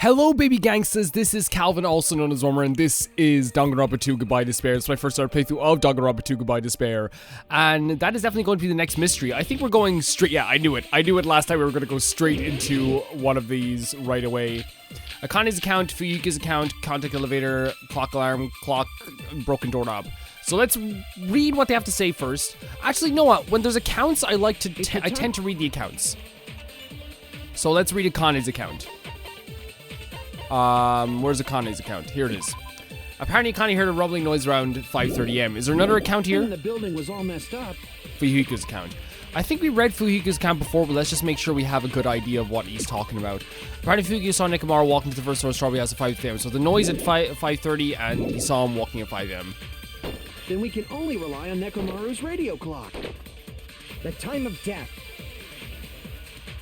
Hello baby gangsters, this is Calvin, also known as Wormer, and this is Danganronpa 2 Goodbye Despair. It's my first ever playthrough of Danganronpa 2 Goodbye Despair, and that is definitely going to be the next mystery. I think we're going straight, yeah, I knew it last time we were going to go straight into one of these right away. Akane's account, Fuyuki's account, contact elevator, clock alarm, clock, broken doorknob. So let's read what they have to say first. Actually, you know what, when there's accounts, I tend to read the accounts. So let's read Akane's account. Where's Akane's account? Here it is. Apparently Akane heard a rumbling noise around 5:30 am. Is there another account here? The building was all messed up. Fuyuki's account. I think we read Fuyuki's account before, but let's just make sure we have a good idea of what he's talking about. Apparently Fuyuki saw Nekomaru walking to the first floor of Strawberry House at 5 am. So the noise at 5:30 and he saw him walking at 5 am. Then we can only rely on Nekomaru's radio clock. The time of death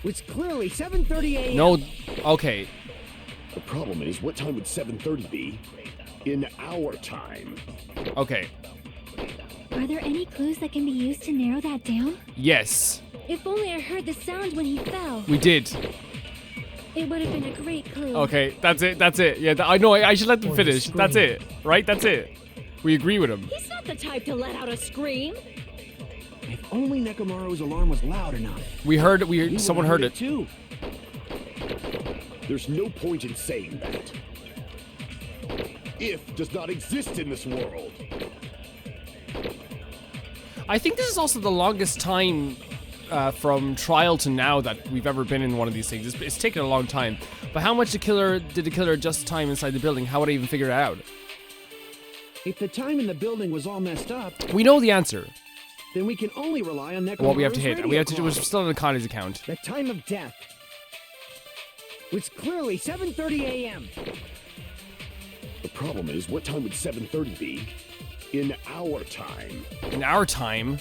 was clearly 7:30 a.m. No, okay. The problem is, what time would 7:30 be in our time? Okay. Are there any clues that can be used to narrow that down? Yes. If only I heard the sound when he fell. We did. It would have been a great clue. Okay, that's it. Yeah, I know, I should let them finish. That's it, right? That's it. We agree with him. He's not the type to let out a scream. If only Nekomaru's alarm was loud enough. Someone heard it. Too. There's no point in saying that. If does not exist in this world. I think this is also the longest time from trial to now that we've ever been in one of these things. It's taken a long time. But how much did the killer adjust time inside the building? How would I even figure it out? If the time in the building was all messed up, We know the answer. then we can only rely on Nekomaru's What we have to hit. We have to do. We're clock. still on Akane's account. The time of death was clearly 7:30 a.m. The problem is, what time would 7:30 be in our time? In our time,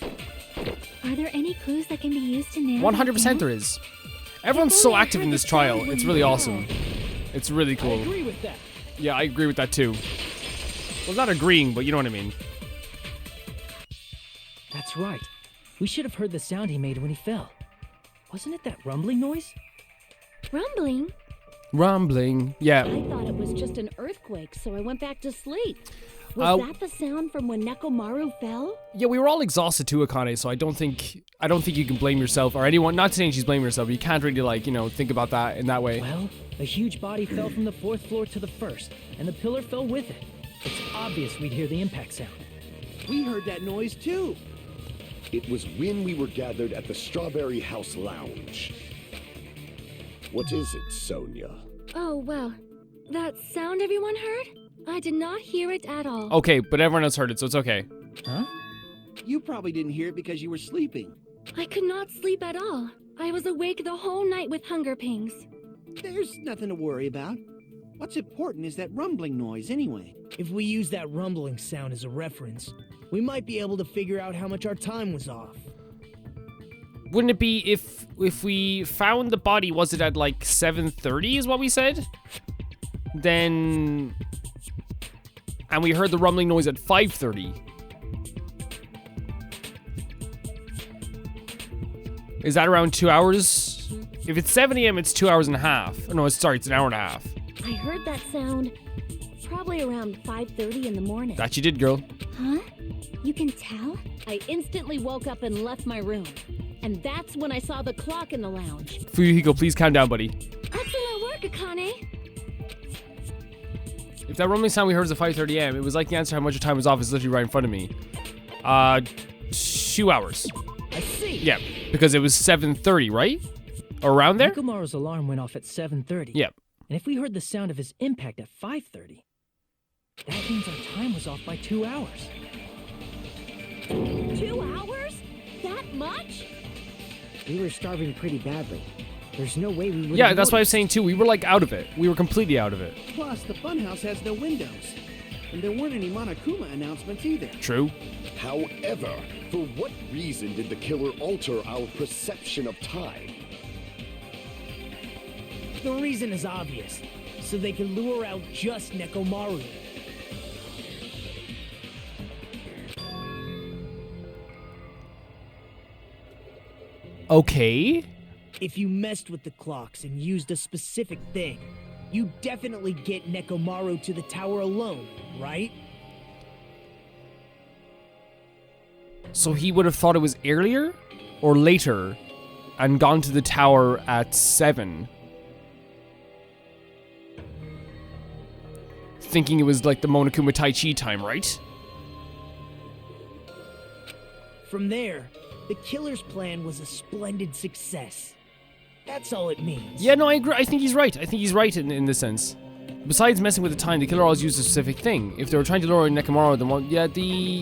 Are there any clues that can be used to narrow 100% there is. Everyone's so active in this trial. It's really awesome. It's really I cool. agree with that. Yeah, I agree with that too. Well, not agreeing, but you know what I mean. That's right. We should have heard the sound he made when he fell. Wasn't it that rumbling noise? Rumbling? Rumbling. Yeah. I thought it was just an earthquake, so I went back to sleep. Was that the sound from when Nekomaru fell? Yeah, we were all exhausted too, Akane, so I don't think you can blame yourself or anyone. Not saying she's blaming herself, but you can't really think about that in that way. Well, a huge body fell from the 4th floor to the 1st, and the pillar fell with it. It's obvious we'd hear the impact sound. We heard that noise too. It was when we were gathered at the Strawberry House Lounge. What is it, Sonia? Oh, well. That sound everyone heard? I did not hear it at all. Okay, but everyone else heard it, so it's okay. Huh? You probably didn't hear it because you were sleeping. I could not sleep at all. I was awake the whole night with hunger pangs. There's nothing to worry about. What's important is that rumbling noise anyway. If we use that rumbling sound as a reference, we might be able to figure out how much our time was off. Wouldn't it be if we found the body, was it at like 7:30 is what we said? Then... And we heard the rumbling noise at 5:30. Is that around 2 hours? If it's 7 a.m., it's 2 hours and a half. No, it's an hour and a half. I heard that sound probably around 5:30 in the morning. That you did, girl. Huh? You can tell? I instantly woke up and left my room. And that's when I saw the clock in the lounge. Fuyuhiko, please calm down, buddy. Excellent work, Akane. If that rumbling sound we heard was at 5:30 a.m., it was like the answer how much your time was off is literally right in front of me. 2 hours. I see! Yeah, because it was 7:30, right? Or around there? Nekomaru's alarm went off at 7:30. Yep. And if we heard the sound of his impact at 5:30, that means our time was off by 2 hours. 2 hours? That much? We were starving pretty badly. There's no way we would. Yeah, that's what I was saying too. We were like out of it. We were completely out of it. Plus, the funhouse has no windows. And there weren't any Monokuma announcements either. True. However, for what reason did the killer alter our perception of time? The reason is obvious. So they can lure out just Nekomaru. Okay. If you messed with the clocks and used a specific thing, You definitely get Nekomaru to the tower alone, right? So he would have thought it was earlier or later and gone to the tower at 7. Thinking it was like the Monokuma Tai Chi time, right? From there, the killer's plan was a splendid success. That's all it means. Yeah, no, I agree. I think he's right. I think he's right in this sense. Besides messing with the time, the killer always used a specific thing. If they were trying to lure Nekomaru, then one, yeah, the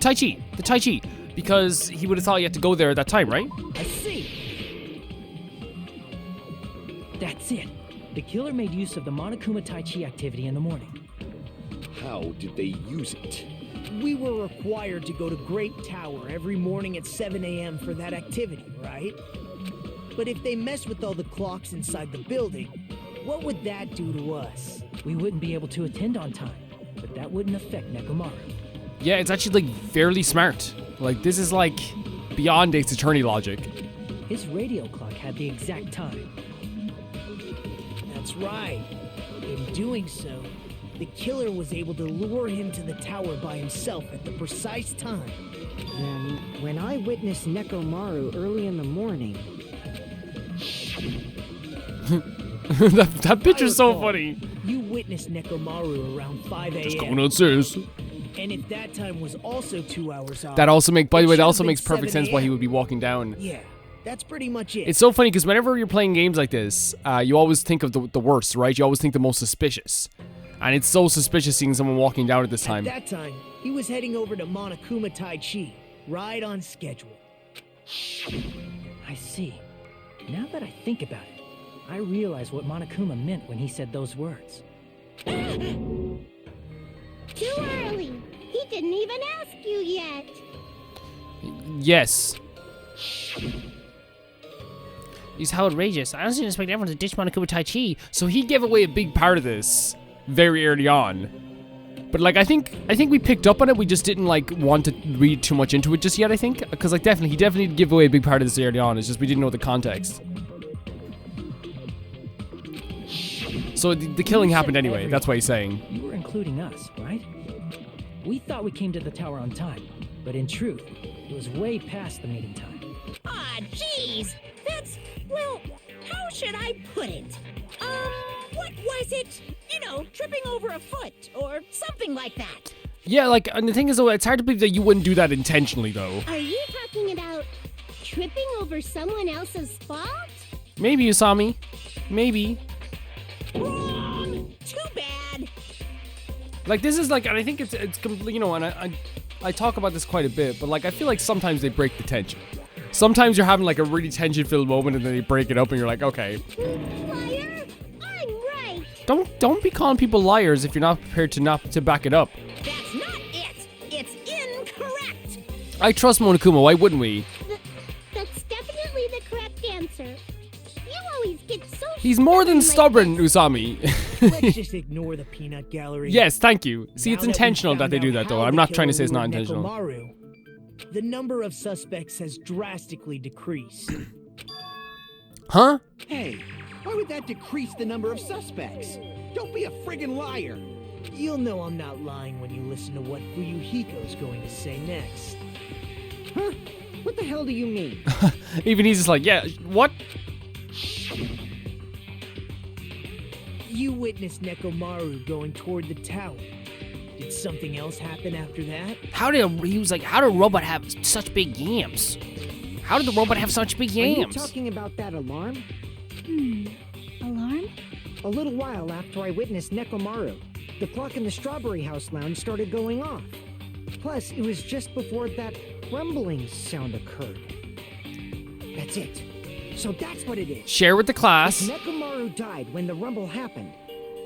Tai Chi, because he would have thought you had to go there at that time, right? I see. That's it. The killer made use of the Monokuma Tai Chi activity in the morning. How did they use it? We were required to go to Great Tower every morning at 7 a.m. for that activity, right? But if they mess with all the clocks inside the building, what would that do to us? We wouldn't be able to attend on time, but that wouldn't affect Nekomaru. Yeah, it's actually like fairly smart. Like this is like beyond Ace Attorney logic. His radio clock had the exact time. That's right. In doing so, the killer was able to lure him to the tower by himself at the precise time. Then, when I witnessed Nekomaru early in the morning... that picture's so funny. You witnessed Nekomaru around 5 a.m. Just going upstairs. And if that time was also 2 hours off... That also by the way, that should've also been makes perfect 7 sense why he a.m.. would be walking down. Yeah, that's pretty much it. It's so funny because whenever you're playing games like this, you always think of the worst, right? You always think the most suspicious. And it's so suspicious seeing someone walking down at this time. At that time, he was heading over to Monokuma Tai Chi, right on schedule. I see. Now that I think about it, I realize what Monokuma meant when he said those words. Too early. He didn't even ask you yet. Yes. He's how outrageous. I honestly expect everyone to ditch Monokuma Tai Chi, so he gave away a big part of this very early on. But like I think we picked up on it, we just didn't like want to read too much into it just yet, I think. Because like he definitely did give away a big part of this early on, it's just we didn't know the context. So the killing happened anyway, that's what he's saying. You were including us, right? We thought we came to the tower on time, but in truth, it was way past the meeting time. Ah, jeez. That's, well, how should I put it? What was it? You know, tripping over a foot or something like that. Yeah, like, and the thing is though, it's hard to believe that you wouldn't do that intentionally though. Are you talking about tripping over someone else's fault? Maybe, Usami. Maybe. Wrong! Too bad! Like, this is like, and I think it's completely, you know, and I talk about this quite a bit, but like, I feel like sometimes they break the tension. Sometimes you're having like a really tension-filled moment and then they break it up and you're like, okay. Liar! I'm right! Don't be calling people liars if you're not prepared to back it up. That's not it! It's incorrect! I trust Monokuma, why wouldn't we? That's definitely the correct answer. You always get so He's more than stubborn like stubborn, Usami. Let's just ignore the peanut gallery. Yes, thank you. See, Now it's that we intentional that found they do out that though. how I'm the not trying to killer say it's not lured intentional. Nekomaru, the number of suspects has drastically decreased. Huh? Hey, why would that decrease the number of suspects? Don't be a friggin' liar. You'll know I'm not lying when you listen to what Fuyuhiko's going to say next. Huh? What the hell do you mean? Even he's just like, yeah, what? You witnessed Nekomaru going toward the tower. Did something else happen after that? How did a robot have such big yams? How did the robot have such big Are you yams? talking about that alarm? Alarm? A little while after I witnessed Nekomaru, the clock in the Strawberry House lounge started going off. Plus, it was just before that rumbling sound occurred. That's it. So that's what it is. Share with the class. If Nekomaru died when the rumble happened,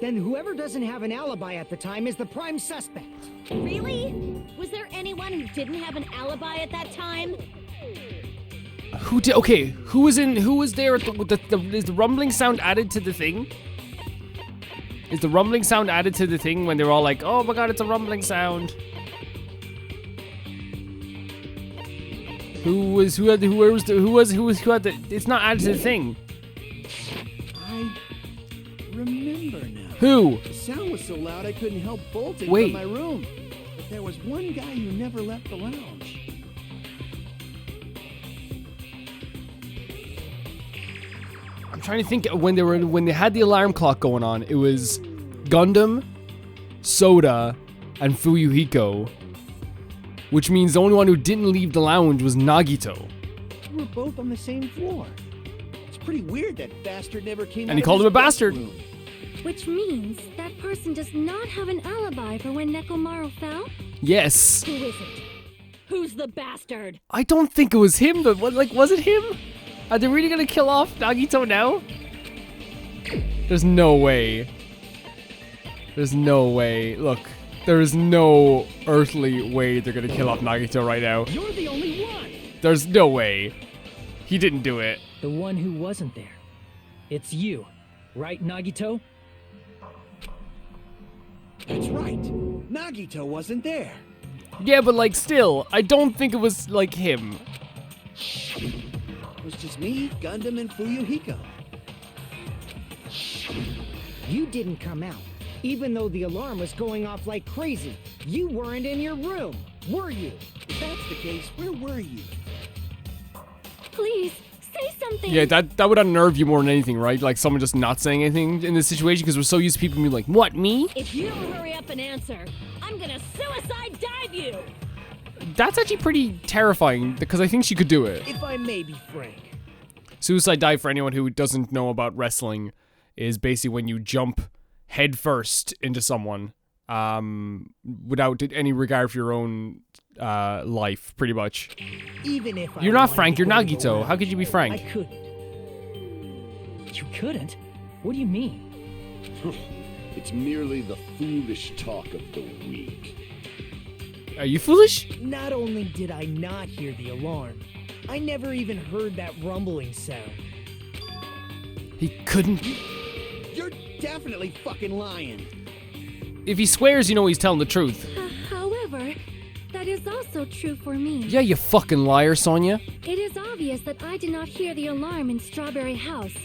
then whoever doesn't have an alibi at the time is the prime suspect. Really? Was there anyone who didn't have an alibi at that time? Who did? Okay, who was there? Is the rumbling sound added to the thing? Is the rumbling sound added to the thing when they're all like, "Oh my God, it's a rumbling sound"? Who had the? It's not added to the thing. I remember now. Who? The sound was so loud I couldn't help bolting Wait. from my room. But there was one guy who never left the lounge. I'm trying to think when they had the alarm clock going on. It was Gundam, Soda, and Fuyuhiko, which means the only one who didn't leave the lounge was Nagito. We were both on the same floor. It's pretty weird that bastard never came. And he called him a bastard. Room. Which means that person does not have an alibi for when Nekomaru fell? Yes. Who is it? Who's the bastard? I don't think it was him, but was it him? Are they really gonna kill off Nagito now? There's no way. There's no way. Look, there is no earthly way they're gonna kill off Nagito right now. You're the only one! There's no way. He didn't do it. The one who wasn't there. It's you, right, Nagito? That's right. Nagito wasn't there. Yeah, but like still, I don't think it was like him. It was just me, Gundam, and Fuyuhiko. You didn't come out, even though the alarm was going off like crazy. You weren't in your room, were you? If that's the case, where were you? Please, say something. Yeah, that would unnerve you more than anything, right? Like someone just not saying anything in this situation because we're so used to people being like, "What, me?" If you don't hurry up and answer, I'm gonna suicide dive you. That's actually pretty terrifying because I think she could do it. If I may be frank. Suicide dive, for anyone who doesn't know about wrestling, is basically when you jump head first into someone without any regard for your own life, pretty much. Even if You're I not wanted Frank, to you're go to the Nagito. How could you be lounge, Frank? I couldn't. You couldn't? What do you mean? It's merely the foolish talk of the weak. Are you foolish? Not only did I not hear the alarm, I never even heard that rumbling sound. He couldn't. You're definitely fucking lying. If he swears, you know he's telling the truth. However, that is also true for me. Yeah, you fucking liar, Sonia. It is obvious that I did not hear the alarm in Strawberry House,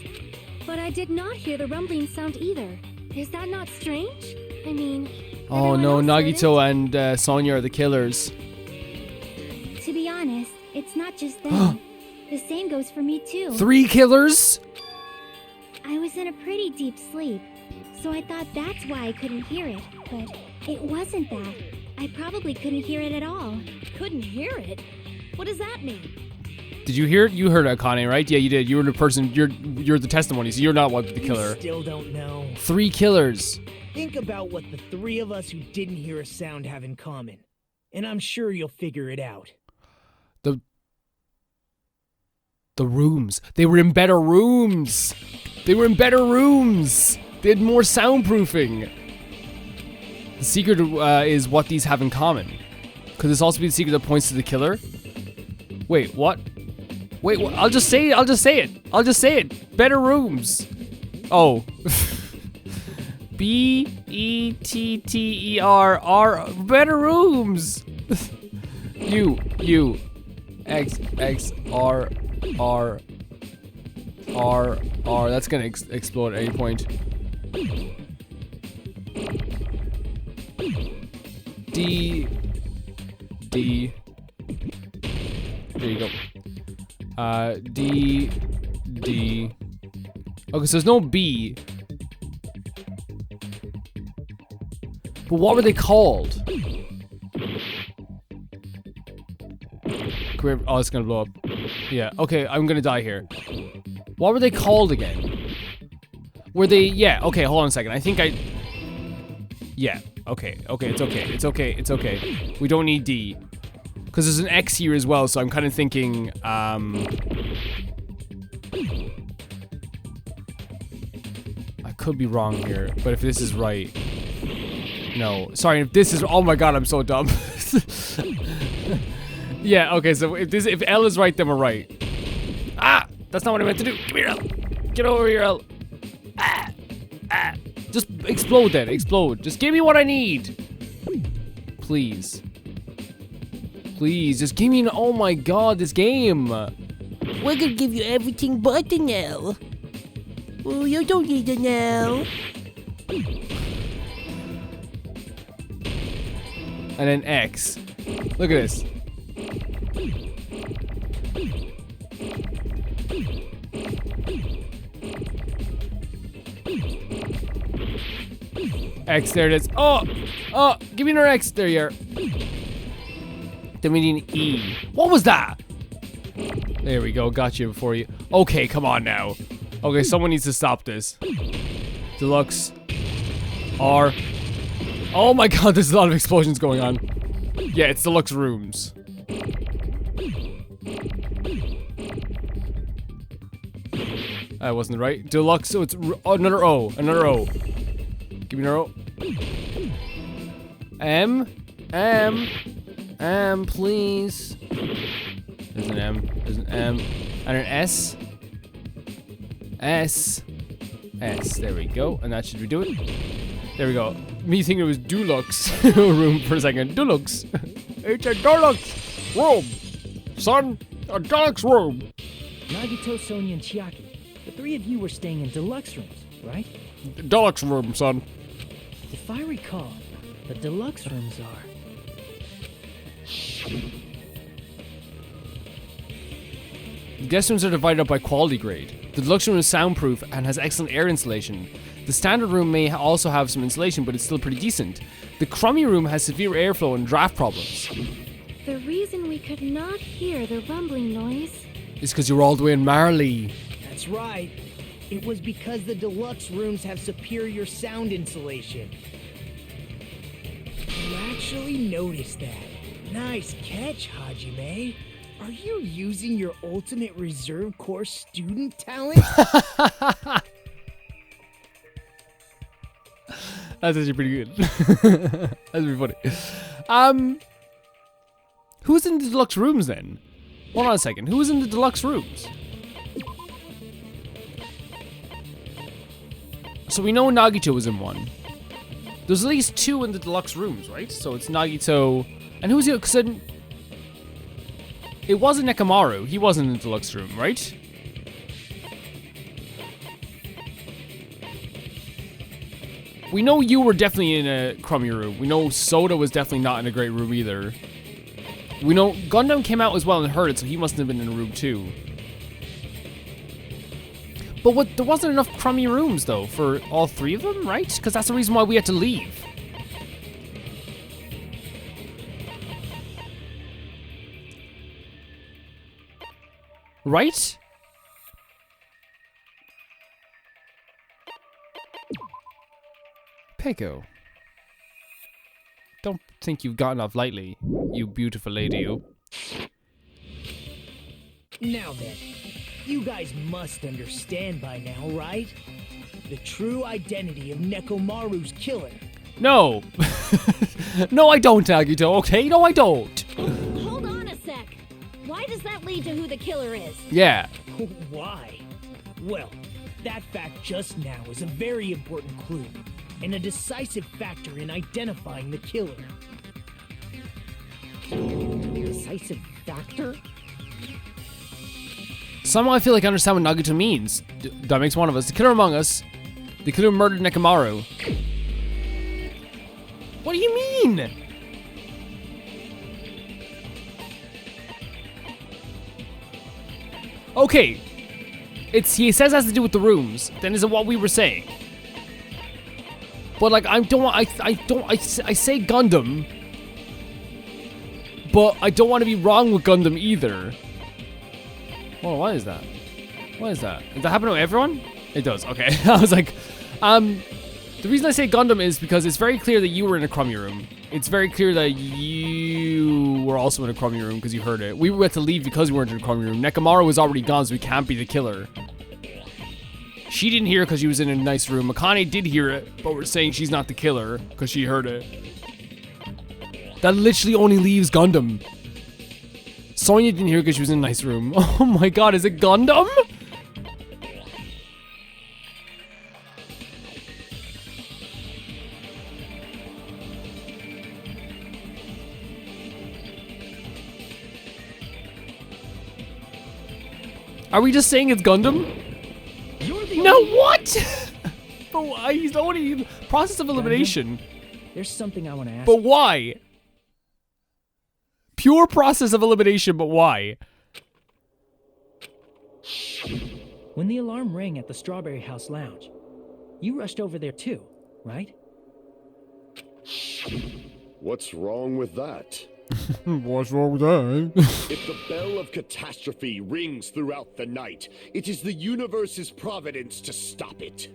but I did not hear the rumbling sound either. Is that not strange? I mean, Oh no, everyone else heard Nagito and Sonia are the killers. To be honest, it's not just them. The same goes for me too. 3 killers? I was in a pretty deep sleep, so I thought that's why I couldn't hear it. But it wasn't that. I probably couldn't hear it at all. Couldn't hear it? What does that mean? Did you hear it? You heard it, Akane, right? Yeah, you did. You were the person. You're the testimony, so you're not what the killer. You still don't know. 3 killers. Think about what the 3 of us who didn't hear a sound have in common, and I'm sure you'll figure it out. The rooms. They were in better rooms. They were in better rooms. They had more soundproofing. The secret is what these have in common. Could this also be the secret that points to the killer? Wait, what? Wait, what? I'll just say it. Better rooms. Oh. B-E-T-T-E-R. Better rooms. U. X, R, R, R, R. That's gonna explode at any point. D. There you go. D. Okay, so there's no B. But what were they called? Come here. Oh, it's gonna blow up. Yeah, okay, I'm gonna die here. What were they called again? Were they, yeah, okay, hold on a second. I think yeah, okay, it's okay. We don't need D. Because there's an X here as well, so I'm kind of thinking, I could be wrong here, but if this is right, no. Sorry, if this is, oh my god, I'm so dumb. Yeah, okay, so if L is right, then we're right. Ah! That's not what I meant to do. Come here, L. Get over here, L. Ah! Just explode then, explode. Just give me what I need. Please. Please, just give me oh my god, this game. We're gonna give you everything but an L. Oh, you don't need an L. and then X. Look at this. X, there it is. Oh, give me another X. There you are. Then we need an E. What was that? There we go. Got you before you. Okay, come on now. Okay, someone needs to stop this. Deluxe. R. Oh my god, there's a lot of explosions going on. Yeah, it's deluxe rooms. That wasn't right. Deluxe, so it's another O. Another O. Give me another O. M, please. There's an M. There's an M. And an S. S. There we go. And that should do it. There we go. Me thinking it was Deluxe room for a second. Deluxe. It's a Deluxe room. Son, a Deluxe room. Nagito, Sonia, and Chiaki. The three of you were staying in deluxe rooms, right? Deluxe room, son. If I recall, the deluxe rooms are... The guest rooms are divided up by quality grade. The deluxe room is soundproof and has excellent air insulation. The standard room may also have some insulation, but it's still pretty decent. The crummy room has severe airflow and draft problems. The reason we could not hear the rumbling noise is because you're all the way in Marley. That's right. It was because the deluxe rooms have superior sound insulation. You actually noticed that. Nice catch, Hajime. Are you using your ultimate reserve corps student talent? That's actually pretty good. That's pretty funny. Who's in the deluxe rooms then? Hold on a second. Who's in the deluxe rooms? So we know Nagito was in one. There's at least two in the deluxe rooms, right? So it's Nagito, and who's the other? Because it wasn't Nekomaru. He wasn't in the deluxe room, right? We know you were definitely in a crummy room. We know Soda was definitely not in a great room either. We know Gundam came out as well and heard it, so he mustn't have been in a room too. But there wasn't enough crummy rooms though for all three of them, right? Because that's the reason why we had to leave. Right? Peko. Don't think you've gotten off lightly, you beautiful lady, you. Now then, you guys must understand by now, right? The true identity of Nekomaru's killer. No. No, I don't, Nagito, okay? No, I don't. Hold on a sec. Why does that lead to who the killer is? Yeah. Why? Well, that fact just now is a very important clue and a decisive factor in identifying the killer. Decisive factor? Somehow I feel like I understand what Nagito means. That makes one of us. The killer among us. The killer murdered Nekomaru. What do you mean? Okay. He says it has to do with the rooms. Then is it what we were saying? But like I say Gundam. But I don't want to be wrong with Gundam either. Oh, what is that? What is that? Does that happen to everyone? It does, okay. I was like, the reason I say Gundam is because it's very clear that you were in a crummy room. It's very clear that you were also in a crummy room because you heard it. We had to leave because we weren't in a crummy room. Nekomaru was already gone, so we can't be the killer. She didn't hear it because she was in a nice room. Akane did hear it, but we're saying she's not the killer because she heard it. That literally only leaves Gundam. Sonya didn't hear it because she was in a nice room. Oh my god, is it Gundam? Are we just saying it's Gundam? No, what? But why? He's only process of elimination. There's something I want to ask. But why? Pure process of elimination, but why? When the alarm rang at the Strawberry House Lounge, you rushed over there too, right? What's wrong with that? What's wrong with that? If the bell of catastrophe rings throughout the night, it is the universe's providence to stop it.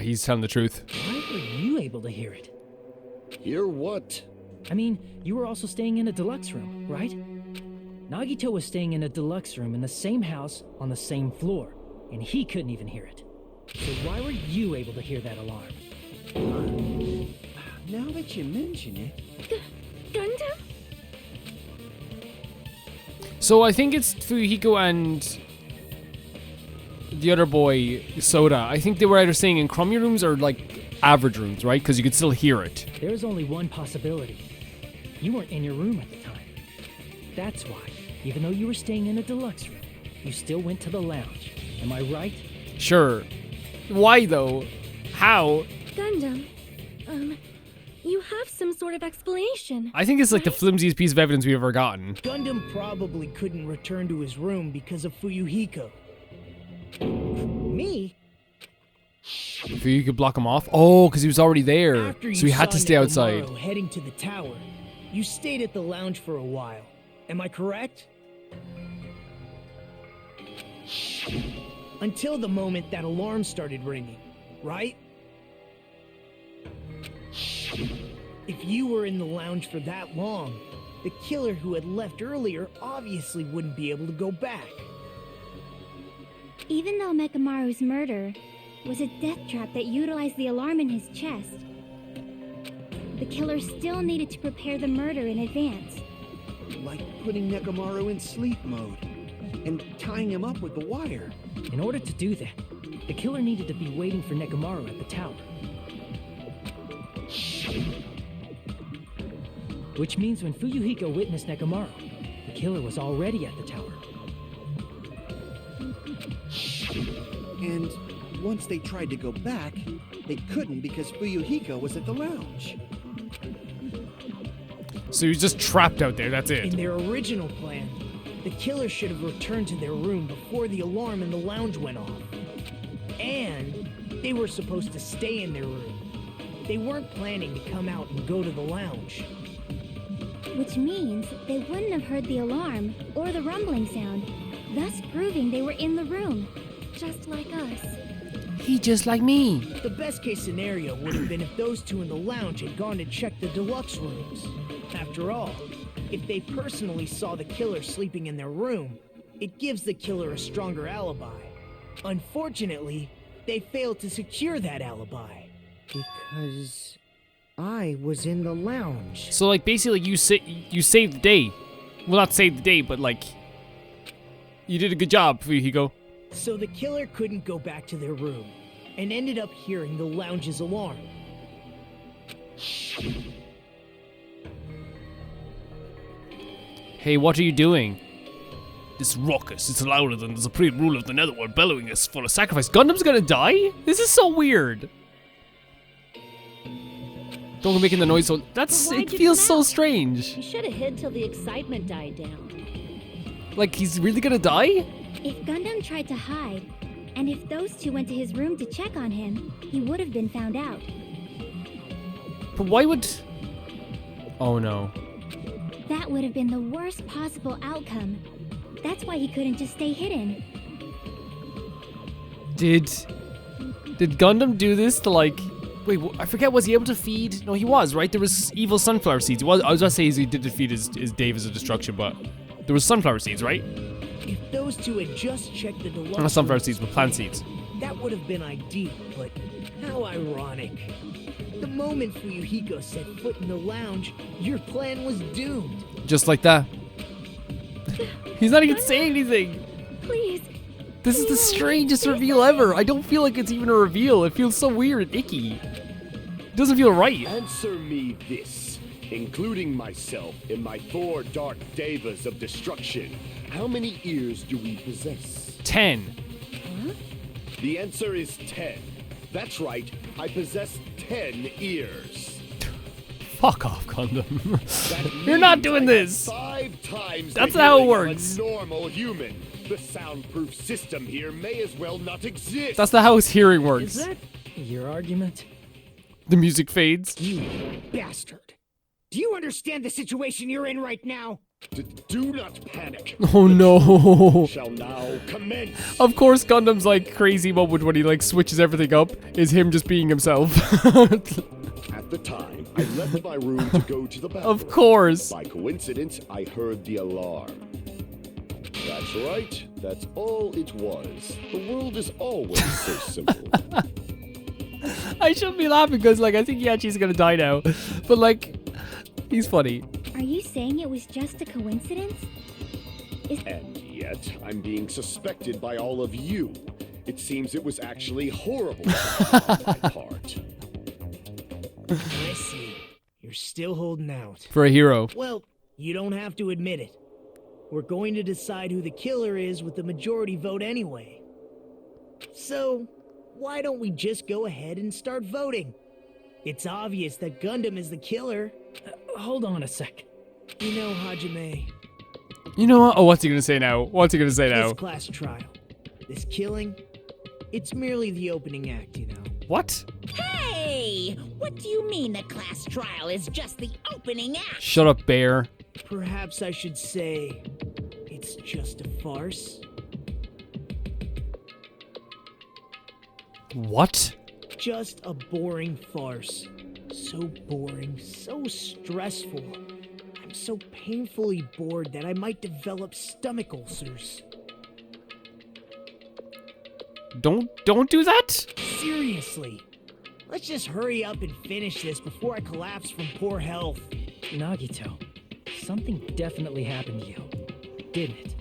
He's telling the truth. Why were you able to hear it? Hear what? I mean, you were also staying in a deluxe room, right? Nagito was staying in a deluxe room in the same house on the same floor, and he couldn't even hear it. So why were you able to hear that alarm? Now that you mention it, Gundam? So I think it's Fuyuhiko and the other boy, Soda. I think they were either staying in crummy rooms or like average rooms, right? Because you could still hear it. There is only one possibility. You weren't in your room at the time. That's why, even though you were staying in a deluxe room, you still went to the lounge. Am I right? Sure. Why though? How? Gundam, you have some sort of explanation. I think it's like the flimsiest piece of evidence we've ever gotten. Gundam probably couldn't return to his room because of Fuyuhiko. Me? You could block him off? Oh, because he was already there. After So he had to stay outside. Nekomaru heading to the tower, you stayed at the lounge for a while. Am I correct? Until the moment that alarm started ringing, right? If you were in the lounge for that long, the killer who had left earlier obviously wouldn't be able to go back. Even though Mekamaru's murder was a death trap that utilized the alarm in his chest, the killer still needed to prepare the murder in advance. like putting Nekomaru in sleep mode and tying him up with the wire. In order to do that, the killer needed to be waiting for Nekomaru at the tower. Which means when Fuyuhiko witnessed Nekomaru, the killer was already at the tower. And once they tried to go back, they couldn't because Fuyuhiko was at the lounge. So he was just trapped out there, that's In it. their original plan, the killer should have returned to their room before the alarm in the lounge went off. And they were supposed to stay in their room. They weren't planning to come out and go to the lounge. Which means they wouldn't have heard the alarm or the rumbling sound, thus proving they were in the room. Just like us. He just like me. The best case scenario would have been if those two in the lounge had gone to check the deluxe rooms. After all, if they personally saw the killer sleeping in their room, it gives the killer a stronger alibi. Unfortunately, they failed to secure that alibi. Because I was in the lounge. So like basically you saved the day. Well, not saved the day, but like you did a good job, Fuyuhiko. So the killer couldn't go back to their room, and ended up hearing the lounge's alarm. Hey, what are you doing? This ruckus, it's louder than the supreme ruler of the netherworld bellowing is full of sacrifice. Gundam's gonna die? This is so weird. Don't go making the noise so But it why'd you feels come so out? strange. You should have hid till the excitement died down. Like he's really gonna die? If Gundam tried to hide, and if those two went to his room to check on him, he would have been found out. But why would... Oh no. That would have been the worst possible outcome. That's why he couldn't just stay hidden. Did Gundam do this to like... Wait, I forget, was he able to feed? No, he was, right? There was evil sunflower seeds. I was gonna say he did defeat his Davis of Destruction, but there was sunflower seeds, right? If those two had just checked the deluxe Not sunflower rooms, seeds, but plant seeds. that would have been ideal, but how ironic. The moment Fuyuhiko set foot in the lounge, your plan was doomed. Just like that. He's not even saying anything. Please. This is the strangest reveal ever. I don't feel like it's even a reveal. It feels so weird and icky. It doesn't feel right. Answer me this, including myself in my 4 dark devas of destruction. How many ears do we possess? 10. The answer is 10. That's right, I possess 10 ears. Fuck off, Gundam. You're not doing this. 5 times That's the how it hearing of works. A normal human. The soundproof system here may as well not exist. That's not how his hearing works. Is that your argument? The music fades. You bastard. Do you understand the situation you're in right now? Do not panic. Oh no. Shall now commence. Of course, Gundam's like crazy moment when he like switches everything up is him just being himself. At the time, I left my room to go to the bathroom. Of course. By coincidence, I heard the alarm. That's right. That's all it was. The world is always so simple. I shouldn't be laughing because like I think Yachi's gonna die now. But like, he's funny. Are you saying it was just a coincidence? And yet, I'm being suspected by all of you. It seems it was actually horrible on my part. I see. You're still holding out. For a hero. Well, you don't have to admit it. We're going to decide who the killer is with the majority vote anyway. So, why don't we just go ahead and start voting? It's obvious that Gundam is the killer. Hold on a sec. You know, Hajime, You know what? Oh, what's he gonna say now? What's he gonna say now? this class trial, this killing, it's merely the opening act, you know. What? Hey! What do you mean the class trial is just the opening act? Shut up, Bear. Perhaps I should say it's just a farce. What? Just a boring farce. So boring, so stressful. I'm so painfully bored that I might develop stomach ulcers. Don't do that. Seriously. Let's just hurry up and finish this before I collapse from poor health. Nagito, something definitely happened to you, didn't it?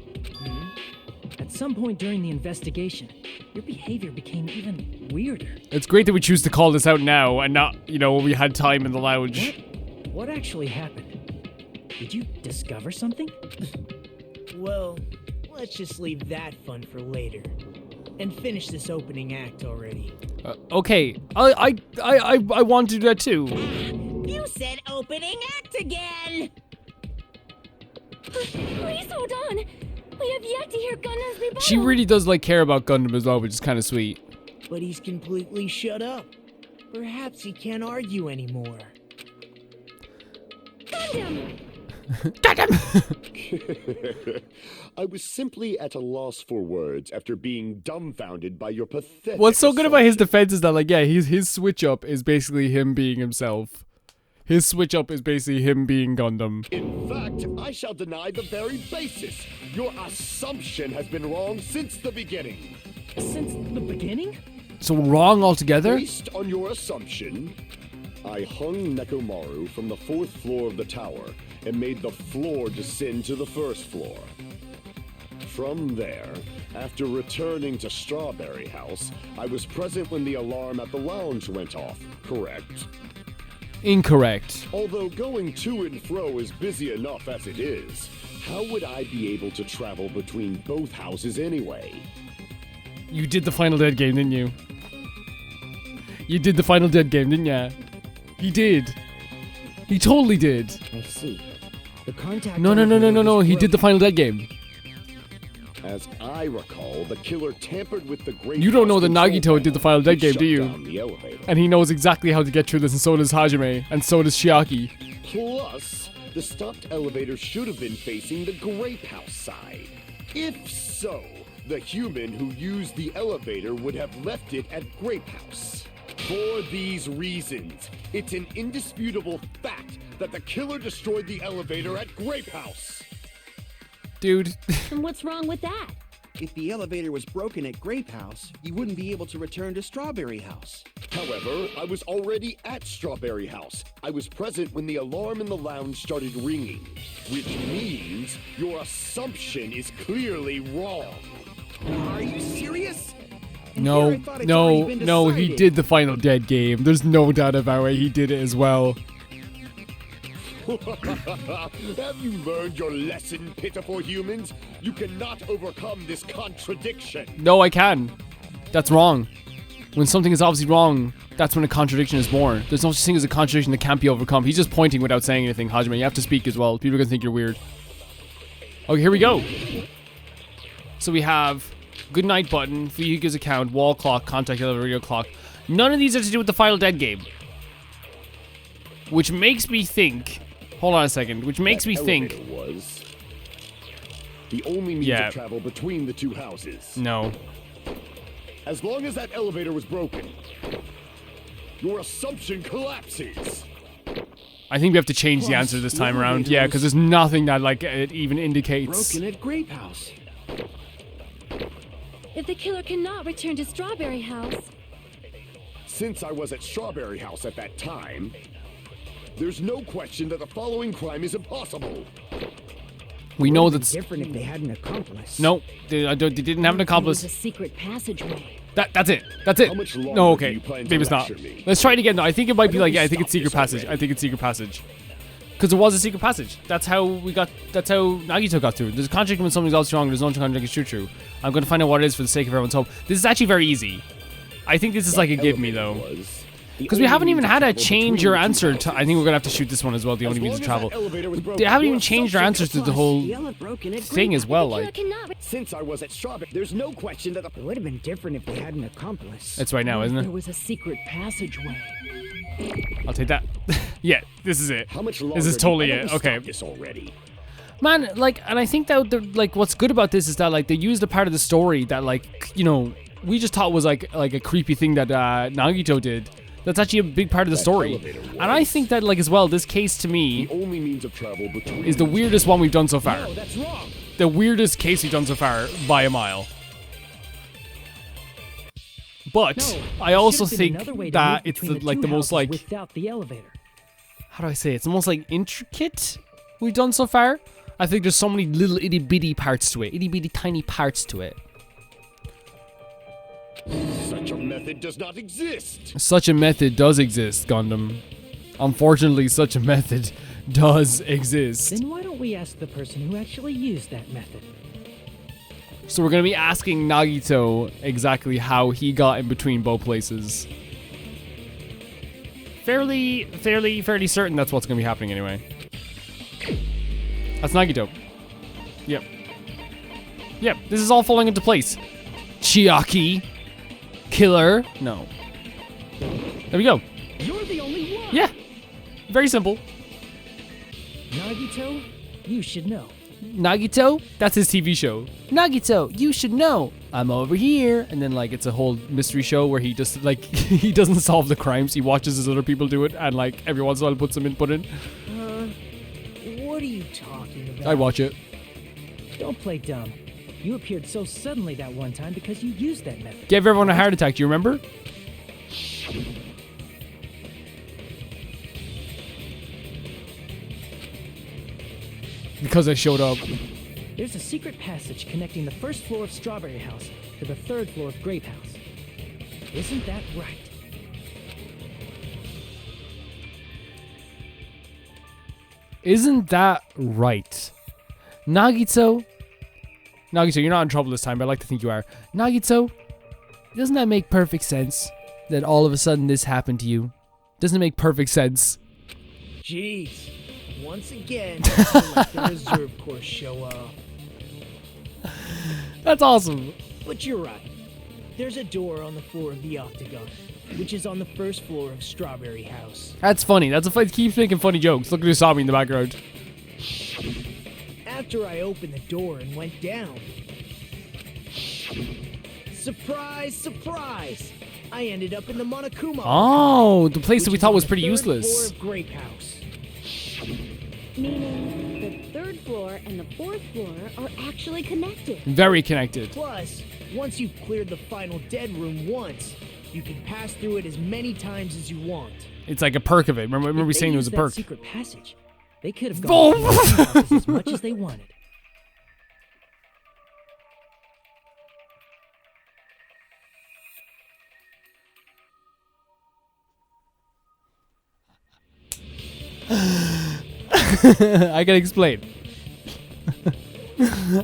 At some point during the investigation, your behavior became even weirder. It's great that we choose to call this out now and not, you know, when we had time in the lounge. What actually happened? Did you discover something? Well, let's just leave that fun for later. And finish this opening act already. Okay, I want to do that too. You said opening act again! Please hold on. We have yet to hear Gundam's rebuttal. She really does like care about Gundam as well, which is kind of sweet. But he's completely shut up. Perhaps he can't argue anymore. Gundam! I was simply at a loss for words after being dumbfounded by your pathetic What's so good about his assumption. defense is that, like, yeah, his switch up is basically him being himself. His switch up is basically him being Gundam. In fact, I shall deny the very basis. Your assumption has been wrong since the beginning. Since the beginning? So wrong altogether? Based on your assumption, I hung Nekomaru from the 4th floor of the tower and made the floor descend to the 1st floor. From there, after returning to Strawberry House, I was present when the alarm at the lounge went off, correct? Incorrect. Although going to and fro is busy enough as it is, how would I be able to travel between both houses anyway? You did the Final Dead game, didn't you? You did the Final Dead game, didn't ya? He did. He totally did. I see. The contact. No. He did the Final Dead game. As I recall, the killer tampered with the great. You don't know that control Nagito panel did the Final Dead to game, shut do you? down the elevator. And he knows exactly how to get through this, and so does Hajime, and so does Shiaki. Plus, the stopped elevator should have been facing the grape house side. If so, the human who used the elevator would have left it at grape house. For these reasons, it's an indisputable fact that the killer destroyed the elevator at grape house. Dude. And what's wrong with that? If the elevator was broken at Grape House, you wouldn't be able to return to Strawberry House. However, I was already at Strawberry House. I was present when the alarm in the lounge started ringing, which means your assumption is clearly wrong. Are you serious? No, Here I thought it's already been he decided. did the Final Dead game. There's no doubt about it. He did it as well. Have you learned your lesson, pitiful humans? You cannot overcome this contradiction. No, I can. That's wrong. When something is obviously wrong, that's when a contradiction is born. There's no such thing as a contradiction that can't be overcome. He's just pointing without saying anything, Hajime. You have to speak as well. People are going to think you're weird. Okay, here we go. So we have good night button, Fuyuhiko's account, wall clock, contact elevator, radio clock. None of these are to do with the Final Dead game. Which makes me think... Hold on a second. Which makes me think... was the only means of travel between the two houses. No. As long as that elevator was broken, your assumption collapses. I think we have to change the answer this time around. Yeah, because there's nothing that, like, it even indicates. Broken at Grape House. If the killer cannot return to Strawberry House... Since I was at Strawberry House at that time, there's no question that the following crime is impossible. We know that's different if they had an accomplice. No, they didn't have an accomplice. There's a secret passageway. That's it. That's it. How much longer No, do okay. you plan to Maybe it's not. lecture me? Let's try it again, though. I think it might be like, yeah, I think it's Stop secret this passage. already. I think it's secret passage. Because there was a secret passage. That's how Nagito got through. There's a contradiction when something's else wrong. There's no contradiction true. I'm going to find out what it is for the sake of everyone's hope. This is actually very easy. I think this is like a give me, though. Because we haven't even had to change your answer to... I think we're going to have to shoot this one as well, the only means of travel. They haven't even changed our answers to the whole thing as well, like... Since I was at Strawberry, there's no question that It would have been different if they had an accomplice. It's right now, isn't There it? was a secret passageway. I'll take that. Yeah, this is it. How much longer This is do- totally Why don't it. we Okay. stop this already. Man, like, and I think that, like, what's good about this is that, like, they used a part of the story that, like, you know, we just thought was, like a creepy thing that Nagito did. That's actually a big part of the story. And I think that, like, as well, this case to me The only means of travel between is the weirdest one we've done so far. No, that's wrong. The weirdest case we've done so far by a mile. But No, I also should've been think another way to that move it's between the, like two the most houses like without the elevator. how do I say it? It's the most like intricate we've done so far. I think there's so many little itty bitty parts to it, itty bitty tiny parts to it. Such a method does not exist. Such a method does exist, Gundam. Unfortunately, such a method does exist. Then why don't we ask the person who actually used that method? So we're gonna be asking Nagito exactly how he got in between both places. Fairly certain that's what's gonna be happening anyway. That's Nagito. Yep. Yep, this is all falling into place. Chiaki. Killer. No. There we go. You're the only one! Yeah. Very simple. Nagito, you should know. Nagito? That's his TV show. Nagito, you should know. I'm over here. And then, like, it's a whole mystery show where he just, like, he doesn't solve the crimes. He watches as other people do it and, like, every once in a while puts some input in. What are you talking about? I watch it. Don't play dumb. You appeared so suddenly that one time because you used that method. Gave everyone a heart attack. Do you remember? Because I showed up. There's a secret passage connecting the first floor of Strawberry House to the third floor of Grape House. Isn't that right? Isn't that right? Nagito, you're not in trouble this time, but I like to think you are. Nagito, doesn't that make perfect sense that all of a sudden this happened to you? Doesn't it make perfect sense? Jeez. Once again, I let the reserve course show up. That's awesome. But you're right. There's a door on the floor of the Octagon, which is on the first floor of Strawberry House. That's funny. It keeps making funny jokes. Look at Usami in the background. After I opened the door and went down, surprise, surprise! I ended up in the Monokuma. Oh, the place that we which thought is was on the pretty third useless. floor of Grape House. Meaning the third floor and the fourth floor are actually connected. Very connected. Plus, once you've cleared the final dead room once, you can pass through it as many times as you want. It's like a perk of it. Remember we If they saying there was a used that perk. secret passage, they could have Oh. gone through the houses as much as they wanted. I can explain.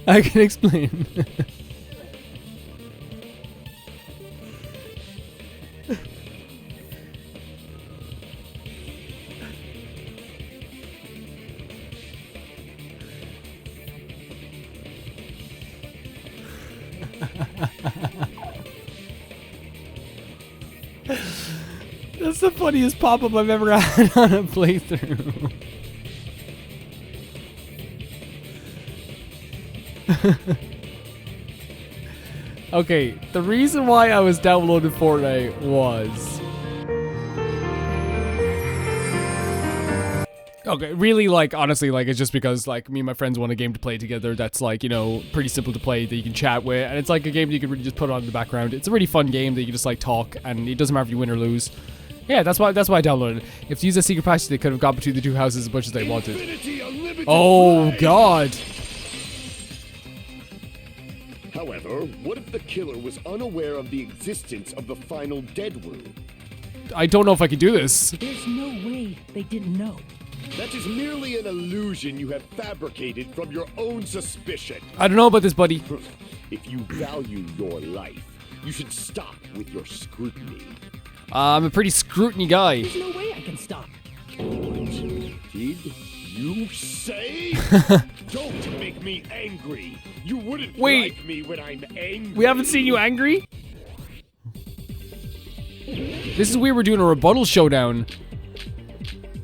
I can explain. That's the funniest pop-up I've ever had on a playthrough. Okay, the reason why I was downloading Fortnite was... Okay, really, like, honestly, like, it's just because, like, me and my friends want a game to play together that's, like, you know, pretty simple to play, that you can chat with, and it's, like, a game that you can really just put on in the background. It's a really fun game that you can just, like, talk, and it doesn't matter if you win or lose. Yeah, that's why I downloaded it. If to use a secret passage, they could have got between the two houses as much as they wanted. Oh, God! However, what if the killer was unaware of the existence of the final dead room? I don't know if I can do this. There's no way they didn't know. That is merely an illusion you have fabricated from your own suspicion. I don't know about this, buddy. If you value your life, you should stop with your scrutiny. I'm a pretty scrutiny guy. There's no way I can stop. Did you say? Don't make me angry. You wouldn't Wait. like me when I'm angry. We haven't seen you angry? This is weird, we're doing a rebuttal showdown.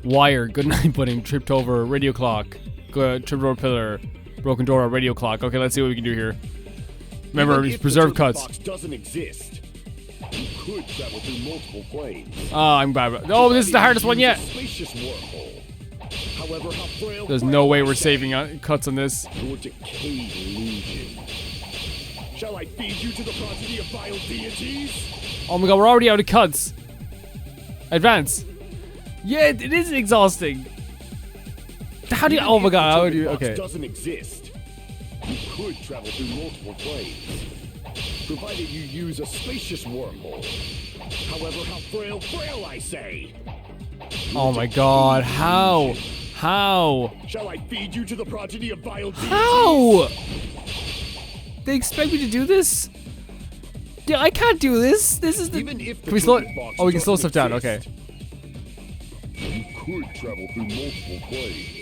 Wire, good night pudding, tripped over, radio clock, tripped over pillar, broken door, radio clock. Okay, let's see what we can do here. Remember, Even if preserve the cuts. box doesn't exist, you could travel through multiple planes. Oh, I'm bad. Oh, this is the hardest one yet. Spacious wormhole. However, how frail There's no way we're saving cuts on this. your decayed illusion. Shall I feed you to the progeny of vile deities? Oh my god, we're already out of cuts. Advance. Yeah, it is exhausting. How do you? Oh my god, how do you? Okay. Doesn't exist. You could travel through multiple planes, provided you use a spacious wormhole. However, how frail I say. Oh my god, how? How? Shall I feed you to the progeny of vile deities? How? They expect me to do this? Dude, I can't do this. This is the. Even if Can we slow? box Oh, we can slow stuff doesn't down. Okay. exist, you could travel through multiple planes.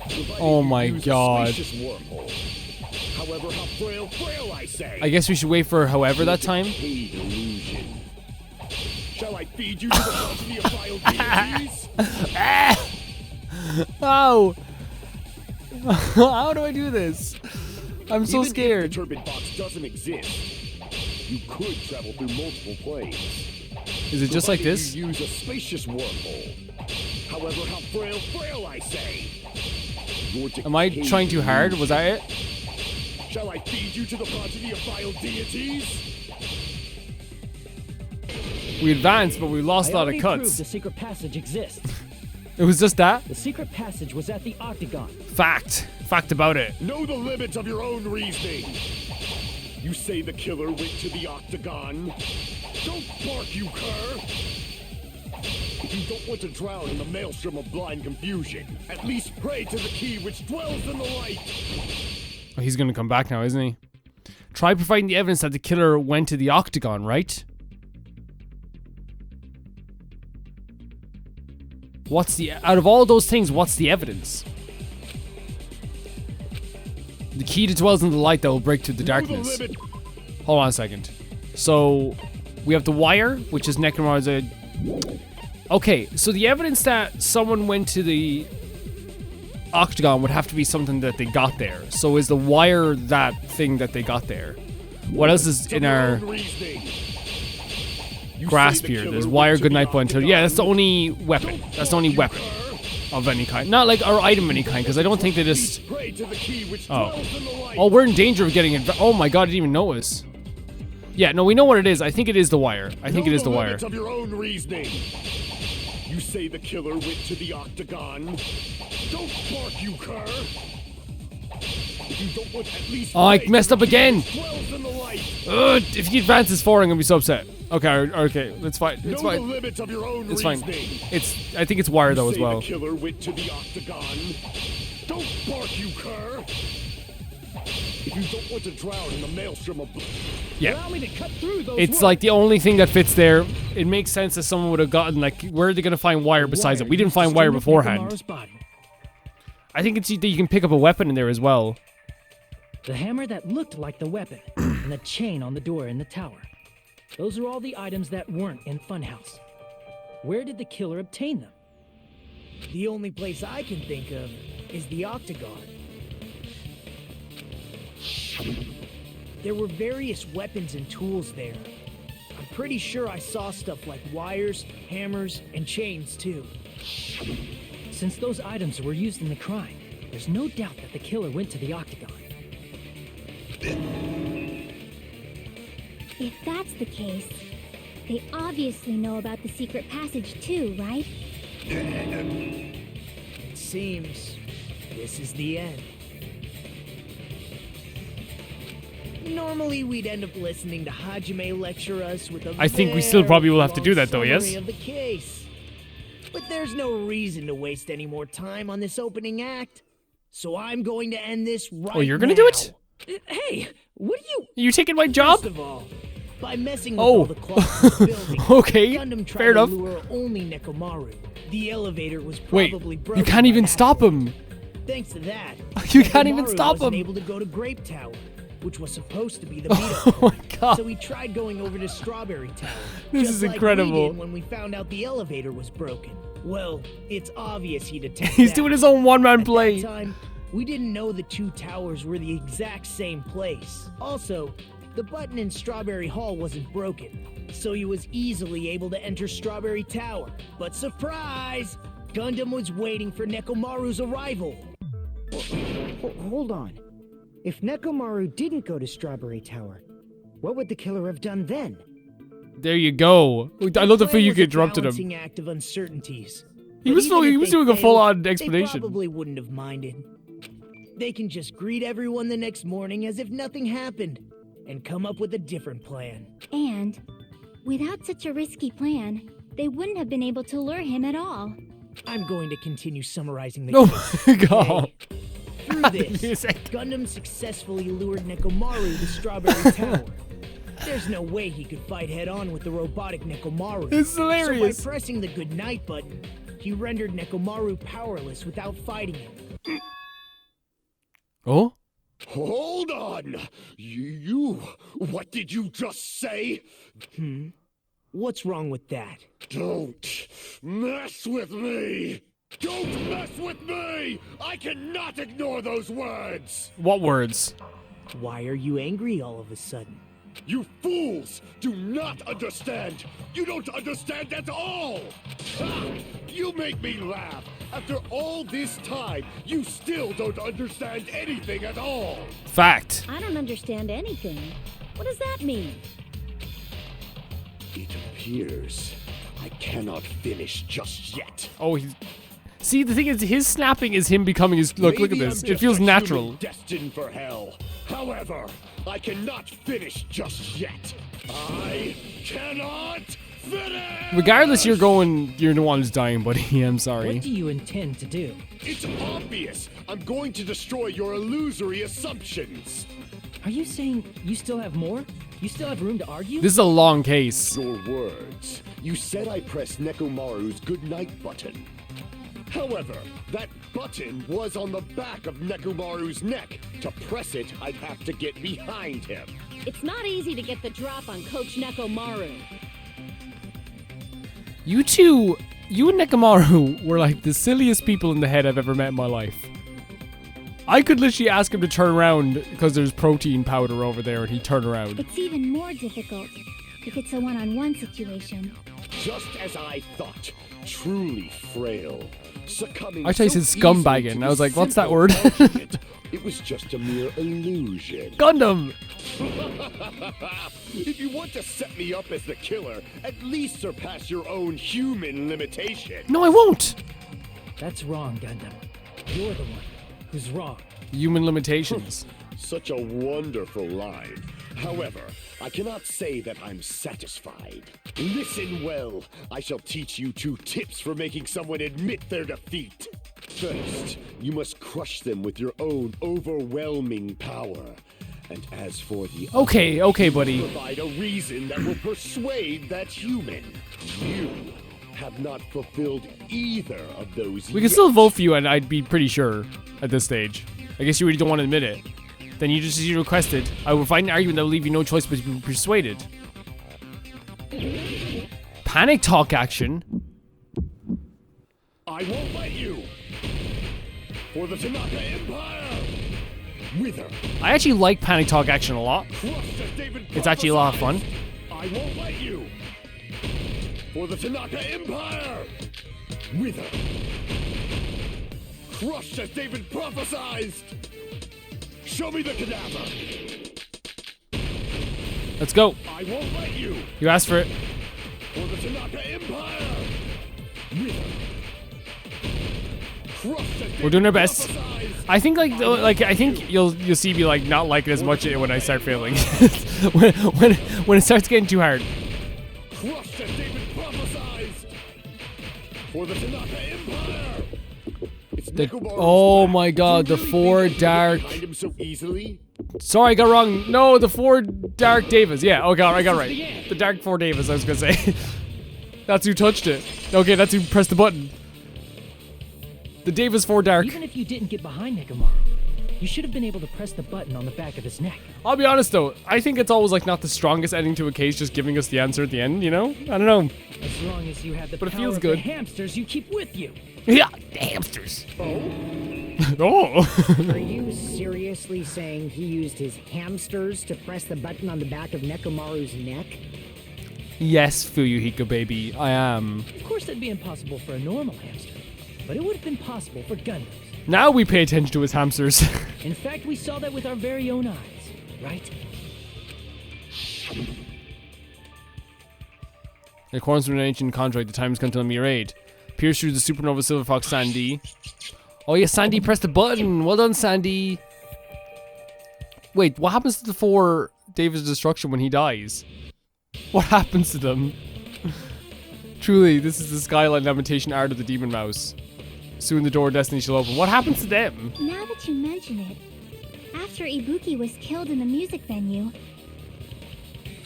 Provided Oh you my use a god. spacious wormhole. However, how frail I say. I guess we should wait for however that time. Decayed illusion. Shall I feed you to the progeny of vile deities? How? How do I do this? I'm so Even scared. If the turbid box doesn't exist, you could travel through multiple planes. Is it just like Provided this? You use a spacious wormhole. However, how frail I say. Your Am I decayed trying too hard? Was that it? Shall I feed you to the progeny of vile deities? We advanced, but we lost a I lot already of proved cuts. the secret passage exists. It was just that? The secret passage was at the Octagon. Fact. Fact about it. Know the limits of your own reasoning. You say the killer went to the Octagon. Don't bark, you cur. If you don't want to drown in the maelstrom of blind confusion, at least pray to the key which dwells in the light. Oh, he's gonna come back now, isn't he? Try providing the evidence that the killer went to the Octagon, right? What's the... Out of all those things, what's the evidence? The key that dwells in the light that will break through the darkness. Hold on a second. So, we have the wire, which is Necromar's... Okay, so the evidence that someone went to the Octagon would have to be something that they got there. So is the wire that thing that they got there? What else is in our grasp here? There's wire, goodnight point. Yeah, that's the only weapon. That's the only weapon of any kind. Not like our item of any kind, because I don't think they just... Oh. Oh, we're in danger of getting it. Oh my god, I didn't even notice. Yeah, no, we know what it is. I think it is the wire. I think it is the wire. Of your own reasoning. You say the killer went to the Octagon. Don't bark, you cur. If you don't want at least oh, I messed up again. Ugh, if he advances forward, I'm gonna be so upset. Okay, okay, that's fine. It's fine. The limits of your own it's fine. reasoning. It's. I think it's wire though as well. The killer went to the Octagon. Don't bark, you cur. If you don't want to drown in the maelstrom of... Yeah. Allow me to cut through those It's like the only thing that fits there. It makes sense that someone would have gotten, like, where are they going to find wire besides it? We didn't find wire beforehand. I think it's that you can pick up a weapon in there as well. The hammer that looked like the weapon, and the chain on the door in the tower. Those are all the items that weren't in Funhouse. Where did the killer obtain them? The only place I can think of is the Octagon. There were various weapons and tools there. I'm pretty sure I saw stuff like wires, hammers, and chains too. Since those items were used in the crime, there's no doubt that the killer went to the Octagon. If that's the case, they obviously know about the secret passage too, right? It seems this is the end. Normally, we'd end up listening to Hajime lecture us with a I think we still probably will have to do very that, though, long yes? summary of the case. But there's no reason to waste any more time on this opening act, so I'm going to end this right now. Oh, you're gonna do it? Hey, what are you... You taking my job? First of all, by messing with Oh. all the clocks in the building, Okay, Gundam tried fair to enough. lure only Nekomaru. The elevator was Wait, probably you broken can't by even stop accident. him. Thanks to that, You can't even Nekomaru stop wasn't him. able to go to Grape Tower, which was supposed to be the meetup Oh point. my god. So he tried going over to Strawberry Tower. This just is like incredible. we did when we found out the elevator was broken. Well, it's obvious he'd attacked He's that. doing his own one-man At play. that time, we didn't know the two towers were the exact same place. Also, the button in Strawberry Hall wasn't broken, so he was easily able to enter Strawberry Tower. But surprise! Gundam was waiting for Nekomaru's arrival. Hold on. If Nekomaru didn't go to Strawberry Tower, what would the killer have done then? There you go. I love the Plan way you was a interrupted him. balancing act of uncertainties. He But was even if he was they doing a failed, full-on They explanation. probably wouldn't have minded. They can just greet everyone the next morning as if nothing happened, and come up with a different plan. And without such a risky plan, they wouldn't have been able to lure him at all. I'm going to continue summarizing the Oh case. my god. Okay? Through this, Music. Gundam successfully lured Nekomaru to Strawberry Tower. There's no way he could fight head-on with the robotic Nekomaru. This is hilarious. So by pressing the goodnight button, he rendered Nekomaru powerless without fighting him. Oh? Hold on! What did you just say? What's wrong with that? Don't mess with me! Don't mess with me! I cannot ignore those words! What words? Why are you angry all of a sudden? You fools do not understand! You don't understand at all! Ha! You make me laugh! After all this time, you still don't understand anything at all! Fact. I don't understand anything. What does that mean? It appears I cannot finish just yet. Oh, he's... See, the thing is, his snapping is him becoming his... Look at Maybe this. I'm It just feels a natural. human destined for hell. However, I cannot finish just yet. I cannot finish! Regardless, you're the one who's dying, buddy. I'm sorry. What do you intend to do? It's obvious. I'm going to destroy your illusory assumptions. Are you saying you still have more? You still have room to argue? This is a long case. Your words. You said I pressed Nekomaru's goodnight button. However, that button was on the back of Nekomaru's neck. To press it, I'd have to get behind him. It's not easy to get the drop on Coach Nekomaru. You two, you and Nekomaru were like the silliest people in the head I've ever met in my life. I could literally ask him to turn around because there's protein powder over there and he'd turn around. It's even more difficult if it's a one-on-one situation. Just as I thought, truly frail. Succumbing I thought he so said scumbagging. easily to I was the like, what's that simple word? argument. It was just a mere illusion. Gundam! If you want to set me up as the killer, at least surpass your own human limitation. No, I won't! That's wrong, Gundam. You're the one who's wrong. Human limitations. Such a wonderful line. However, I cannot say that I'm satisfied. Listen well. I shall teach you 2 tips for making someone admit their defeat. First, you must crush them with your own overwhelming power. And as for the Okay, buddy. provide a reason that will persuade that human. You have not fulfilled either of those We can still vote for you and I'd be pretty sure at this stage. I guess you really don't want to admit it. Then you just as you requested, I will find an argument that will leave you no choice but to be persuaded. Panic talk action. I won't let you. For the Tanaka Empire. Wither. I actually like panic talk action a lot. It's actually a lot of fun. I won't let you. For the Tanaka Empire. Wither. Crushed as David prophesied. Show me the cadaver. Let's go. I won't let you. You asked for it. For the Tanaka Empire. Wither. Crushed as We're doing our David best. prophesied. I think I think you'll see me like not like it as much when I start failing. when it starts getting too hard. Crushed as David prophesied. For the Tanaka Empire. It's Nekomaru's Oh back. my god, the Do you really four think you can dark. get behind him so easily? Sorry, I got wrong. No, the four dark Davis. Yeah, oh god, I got it right. The dark four Davis, I was gonna say. That's who touched it. Okay, that's who pressed the button. The Davis 4 dark. Even if you didn't get behind Nekomaru, you should have been able to press the button on the back of his neck. I'll be honest though, I think it's always like not the strongest ending to a case, just giving us the answer at the end, you know? I don't know. As long as you have the But it power feels of good. the hamsters you keep with you. Yeah, the hamsters. Oh. Are you seriously saying he used his hamsters to press the button on the back of Nekomaru's neck? Yes, Fuyuhiko baby, I am. Of course, that'd be impossible for a normal hamster, but it would have been possible for Gundams. Now we pay attention to his hamsters. In fact, we saw that with our very own eyes, right? In accordance with an ancient contract, the time has come to lend me your aid. Pierce through the supernova Silver Fox Sandy. Oh yeah, Sandy pressed the button. Well done, Sandy. Wait, what happens to the 4 David's destruction when he dies? What happens to them? Truly, this is the skyline lamentation art of the demon mouse. Soon the door of destiny shall open. What happens to them? Now that you mention it, after Ibuki was killed in the music venue,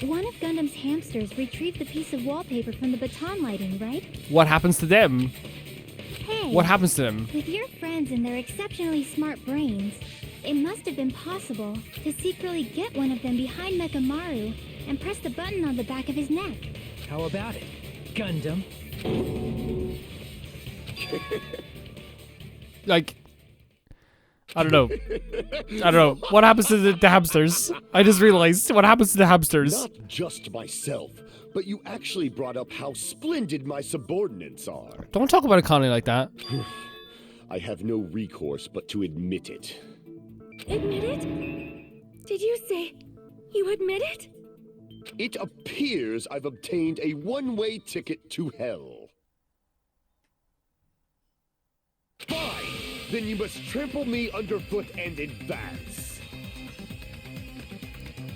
one of Gundam's hamsters retrieved the piece of wallpaper from the baton lighting, right? What happens to them? Hey, What happens to them? with your friends and their exceptionally smart brains, it must have been possible to secretly get one of them behind Mekamaru and press the button on the back of his neck. How about it, Gundam? Like, I don't know. I don't know. What happens to the hamsters? I just realized what happens to the hamsters. Not just myself, but you actually brought up how splendid my subordinates are. Don't talk about Akane like that. I have no recourse but to admit it. Admit it? Did you say you admit it? It appears I've obtained a one-way ticket to hell. Fine! Then you must trample me underfoot and advance.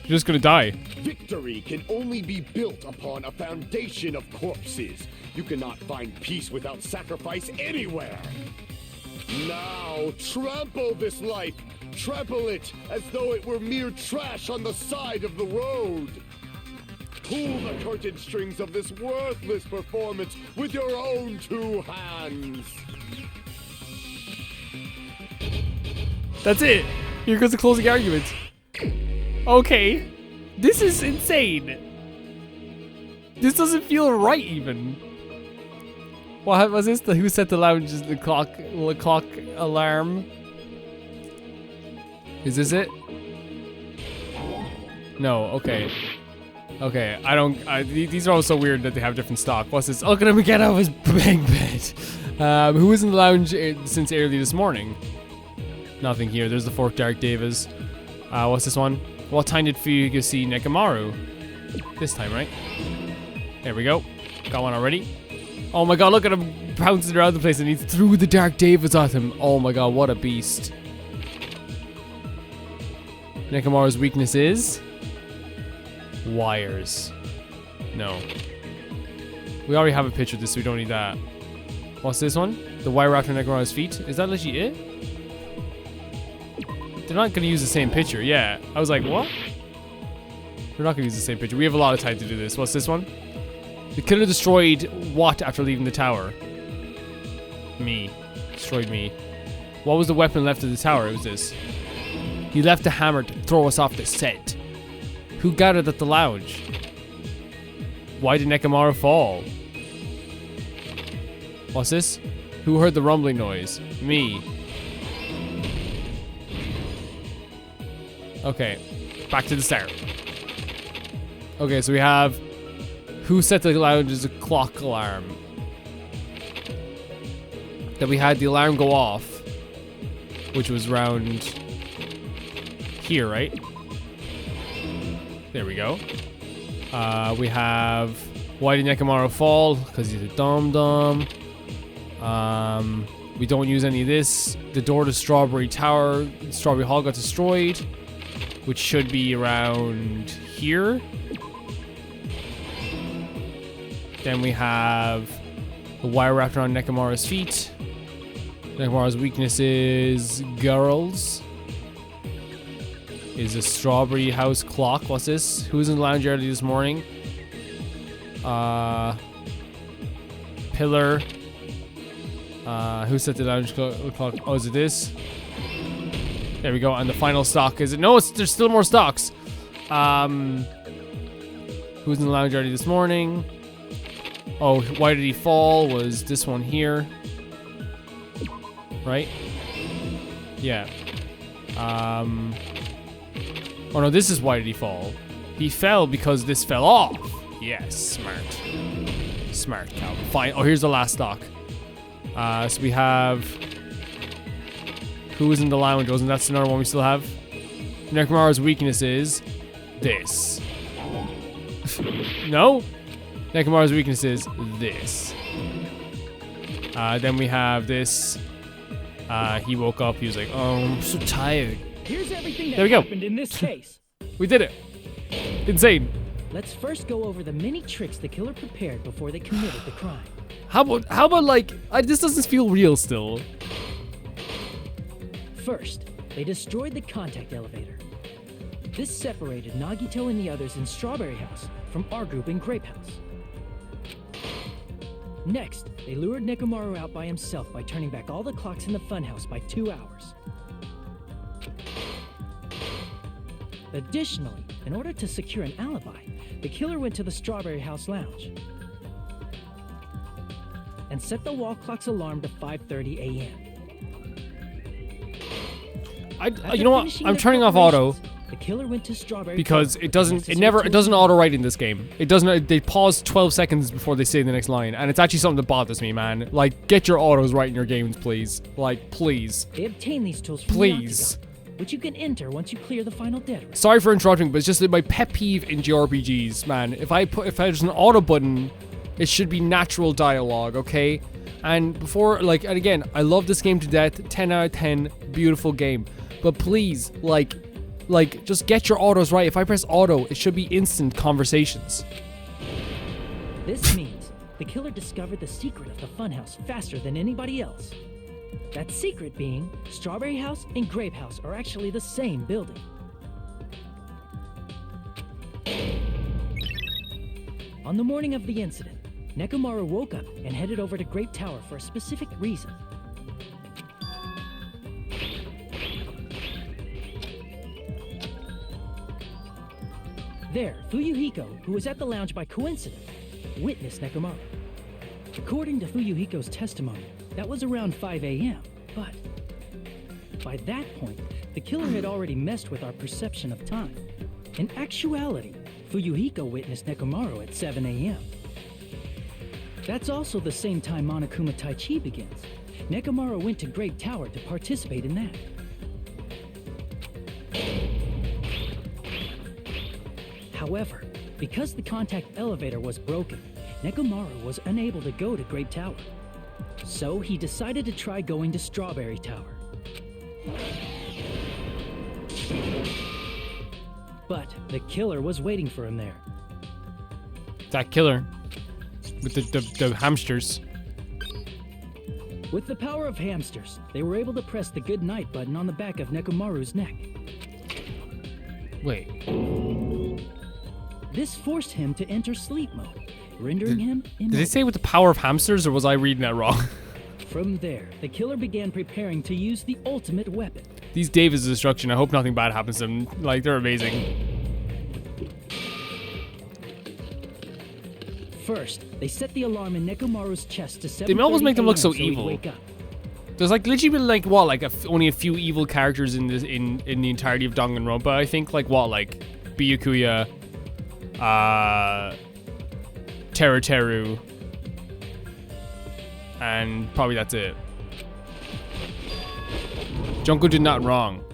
You're just gonna die. Victory can only be built upon a foundation of corpses. You cannot find peace without sacrifice anywhere. Now, trample this life. Trample it as though it were mere trash on the side of the road. Pull the curtain strings of this worthless performance with your own 2 hands. That's it. Here goes the closing argument. Okay. This is insane. This doesn't feel right even. What was this? Who set the lounge? The clock alarm? Is this it? No, okay. Okay, these are all so weird that they have different stock. What's this? Look at him get out of his bang bed. Who was in the lounge since early this morning? Nothing here. There's the 4th Dark Davis. What's this one? What time did Fuyuhiko see Nekomaru? This time, right? There we go. Got one already. Oh my god, look at him bouncing around the place and he threw the Dark Davis at him. Oh my god, what a beast. Nekomaru's weakness is... wires. No. We already have a picture of this, so we don't need that. What's this one? The wire wrapped around Nekomaru's feet? Is that literally it? They're not going to use the same picture. Yeah. I was like, what? They're not going to use the same picture. We have a lot of time to do this. What's this one? The killer destroyed what after leaving the tower? Me. Destroyed me. What was the weapon left of the tower? It was this. He left the hammer to throw us off the set. Who gathered at the lounge? Why did Nekomaru fall? What's this? Who heard the rumbling noise? Me. Okay, back to the start. Okay, so we have who set the lounge's clock alarm. Then we had the alarm go off, which was around here, right? There we go. We have why did Nekomaru fall? Because he's a dum-dum. We don't use any of this. The door to Strawberry Tower, Strawberry Hall got destroyed, which should be around here. Then we have the wire wrapped around Nekomaru's feet. Nekomaru's weakness is girls. Is a Strawberry House clock. What's this? Who's in the lounge early this morning? Pillar. Who set the lounge clock? Oh, is it this? There we go. And the final stock. Is it? No, there's still more stocks. Who's in the lounge early this morning? Oh, why did he fall? Was this one here? Right? Yeah. Oh no, this is why did he fall. He fell because this fell off. Yes, smart. Smart, Calvin. Fine. Oh, here's the last stock. So we have... Who is in the lounge? Wasn't that another one we still have? Nekomaru's weakness is... this. No? Nekomaru's weakness is this. Then we have this. He woke up. He was like, oh, I'm so tired. Here's everything There we that go. happened in this case. We did it. Insane. Let's first go over the many tricks the killer prepared before they committed the crime. How about like, this doesn't feel real still. First, they destroyed the contact elevator. This separated Nagito and the others in Strawberry House from our group in Grape House. Next, they lured Nekomaru out by himself by turning back all the clocks in the funhouse by 2 hours. Additionally, in order to secure an alibi, the killer went to the Strawberry House lounge and set the wall clock's alarm to 5:30 a.m. You know what? I'm turning off auto The killer went to Strawberry because Tower it doesn't auto write in this game. It doesn't. They pause 12 seconds before they say the next line, and it's actually something that bothers me, man. Like, get your autos right in your games, please. Like, please. They obtain these tools from Please. the Octagon, which you can enter once you clear the final dead ring. Sorry for interrupting, but it's just my pet peeve in JRPGs, man. If there's an auto button, it should be natural dialogue, okay? And before, like, and again, I love this game to death. 10 out of 10, beautiful game. But please, like, just get your autos right. If I press auto, it should be instant conversations. This means the killer discovered the secret of the funhouse faster than anybody else. That secret being, Strawberry House and Grape House are actually the same building. On the morning of the incident, Nekomaru woke up and headed over to Grape Tower for a specific reason. There, Fuyuhiko, who was at the lounge by coincidence, witnessed Nekomaru. According to Fuyuhiko's testimony, that was around 5 a.m., but by that point, the killer had already messed with our perception of time. In actuality, Fuyuhiko witnessed Nekomaru at 7 a.m. That's also the same time Monokuma Taichi begins. Nekomaru went to Grape Tower to participate in that. However, because the contact elevator was broken, Nekomaru was unable to go to Grape Tower. So he decided to try going to Strawberry Tower. But the killer was waiting for him there. That killer with the hamsters. With the power of hamsters, they were able to press the good night button on the back of Nekomaru's neck. Wait. This forced him to enter sleep mode, rendering him immobile. Did it say with the power of hamsters, or was I reading that wrong? From there, the killer began preparing to use the ultimate weapon. These David's destruction, I hope nothing bad happens to them. Like, they're amazing. First, they set the alarm in Nekomaru's chest to 7:30 They almost make them look so he'd evil. wake up. There's like literally been like what, like only a few evil characters in this in the entirety of Danganronpa. I think like what, like Byakuya, Teru, and probably that's it. Junko did not wrong.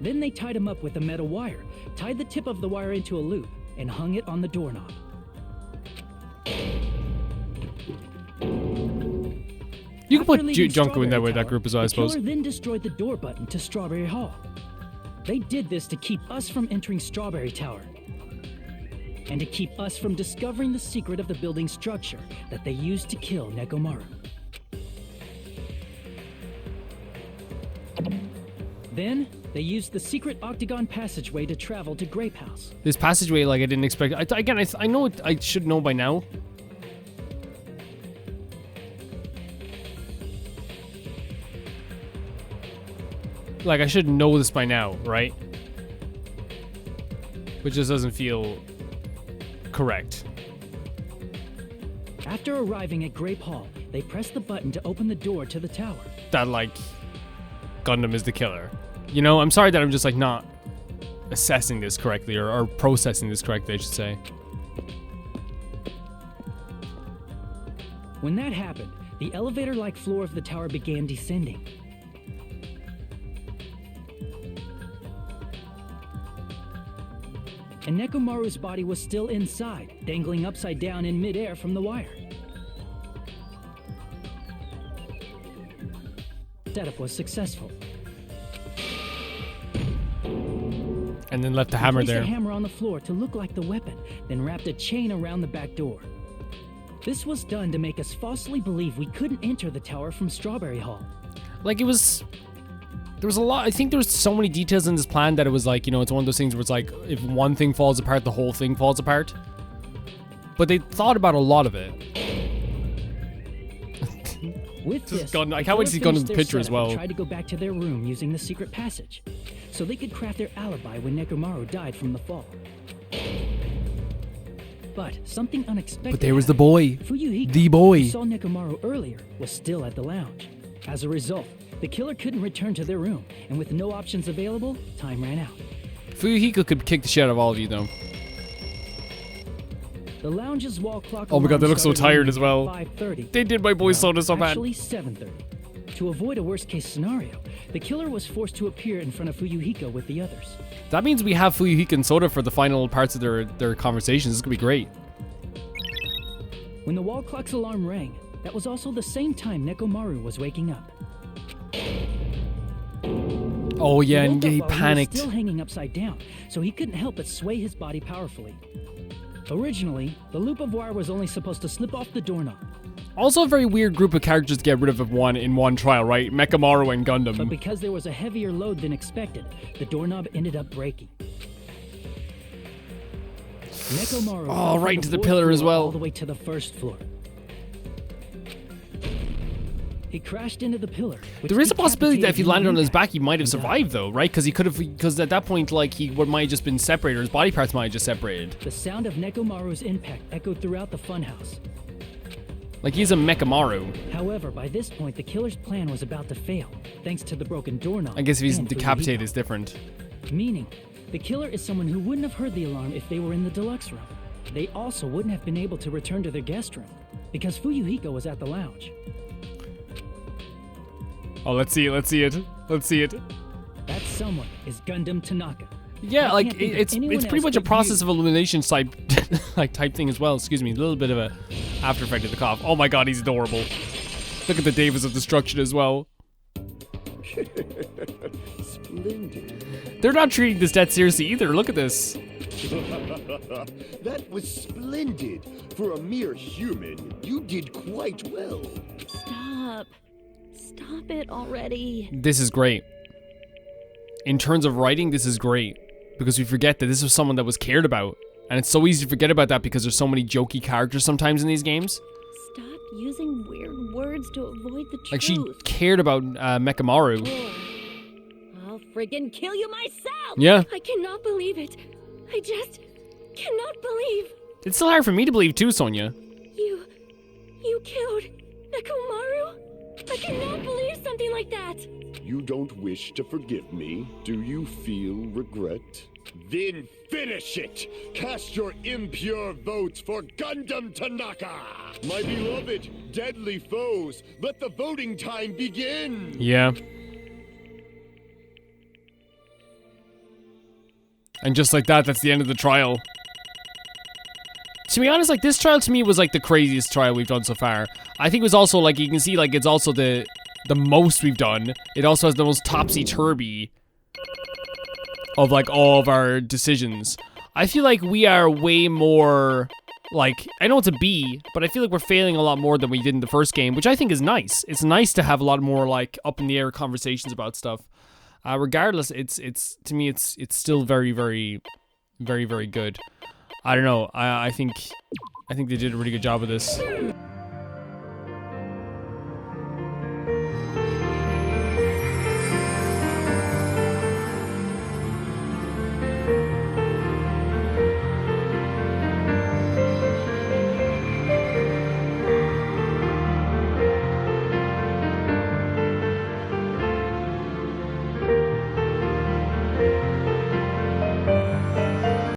Then they tied him up with a metal wire, tied the tip of the wire into a loop, and hung it on the doorknob. You can After put leaving Junko in Strawberry that Tower, group as well, I suppose. The killer then destroyed the door button to Strawberry Hall. They did this to keep us from entering Strawberry Tower, and to keep us from discovering the secret of the building's structure that they used to kill Nekomaru. Then, they used the secret octagon passageway to travel to Grape House. This passageway, like I didn't expect. I know it. I should know by now. Like I should know this by now, right? But just doesn't feel correct. After arriving at Grape Hall, they pressed the button to open the door to the tower. That like Gundam is the killer. You know, I'm sorry that I'm just like not assessing this correctly or processing this correctly, I should say. When that happened, the elevator-like floor of the tower began descending. And Nekomaru's body was still inside, dangling upside down in midair from the wire. Setup was successful. And then left the hammer Placed there. a hammer on the floor to look like the weapon, then wrapped a chain around the back door. This was done to make us falsely believe we couldn't enter the tower from Strawberry Hall. Like it was. There was a lot. I think there was so many details in this plan that it was like, you know, it's one of those things where it's like if one thing falls apart, the whole thing falls apart. But they thought about a lot of it. With this, I can't wait to see Gundam's picture as well. Tried to go back to their room using the secret passage, so they could craft their alibi when Nekomaru died from the fall. But something unexpected. But there was the boy. Fuyuhiko, The boy. who saw Nekomaru earlier, was still at the lounge. As a result, the killer couldn't return to their room, and with no options available, time ran out. Fuyuhiko could kick the shit out of all of you, though. The lounge's wall clock. Oh my god, they look so started tired ringing as well. at 5:30. They did my boy Soda so bad. Actually, 7:30. To avoid a worst-case scenario, the killer was forced to appear in front of Fuyuhiko with the others. That means we have Fuyuhiko and Soda for the final parts of their conversations. This is gonna be great. When the wall clock's alarm rang, that was also the same time Nekomaru was waking up. Oh yeah, He and woke he up while panicked. He was still hanging upside down, so he couldn't help but sway his body powerfully. Originally, the loop of wire was only supposed to slip off the doorknob. Also a very weird group of characters to get rid of in one trial, right? Mechamaru and But Gundam. because there was a heavier load than expected, the doorknob ended up breaking. Nekomaru fell from right into the fourth pillar as floor well. all the way to the first floor. He crashed into the pillar. which There is a possibility that if he decapitated landed on him his back, he might have and died. survived though, right? Because at that point, like might have just been separated, or his body parts might have just separated. The sound of Nekomaru's impact echoed throughout the funhouse. Like he's a Mechamaru. However, by this point, the killer's plan was about to fail, thanks to the broken doorknob. I guess if he's and decapitated, Fuyuhiko. it's different. Meaning, the killer is someone who wouldn't have heard the alarm if they were in the deluxe room. They also wouldn't have been able to return to their guest room, because Fuyuhiko was at the lounge. Oh, let's see it. Let's see it. Let's see it. That someone is Gundam Tanaka. Yeah, I like can't think of it's anyone pretty else much a but process you. of elimination type type thing as well. Excuse me, a little bit of a after effect of the cough. Oh my god, he's adorable. Look at the Davis of Destruction as well. Splendid. They're not treating this death seriously either. Look at this. That was splendid. For a mere human, you did quite well. Stop. Stop it already. This is great. In terms of writing, this is great. Because we forget that this was someone that was cared about. And it's so easy to forget about that because there's so many jokey characters sometimes in these games. Stop using weird words to avoid the truth. Like she cared about Mechamaru. Or I'll friggin' kill you myself! Yeah. I cannot believe it. I just cannot believe. It's still hard for me to believe too, Sonia. You killed Nekomaru? I cannot believe something like that. You don't wish to forgive me? Do you feel regret? Then finish it! Cast your impure votes for Gundam Tanaka! My beloved, deadly foes, let the voting time begin! Yeah. And just like that, that's the end of the trial. To be honest, like, this trial to me was like the craziest trial we've done so far. I think it was also, like, you can see, like, it's also the most we've done. It also has the most topsy-turvy of, like, all of our decisions. I feel like we are way more, like, I know it's a B, but I feel like we're failing a lot more than we did in the first game, which I think is nice. It's nice to have a lot more, like, up-in-the-air conversations about stuff. Regardless, it's to me, it's still very, very, very, very good. I don't know. I think they did a really good job of this.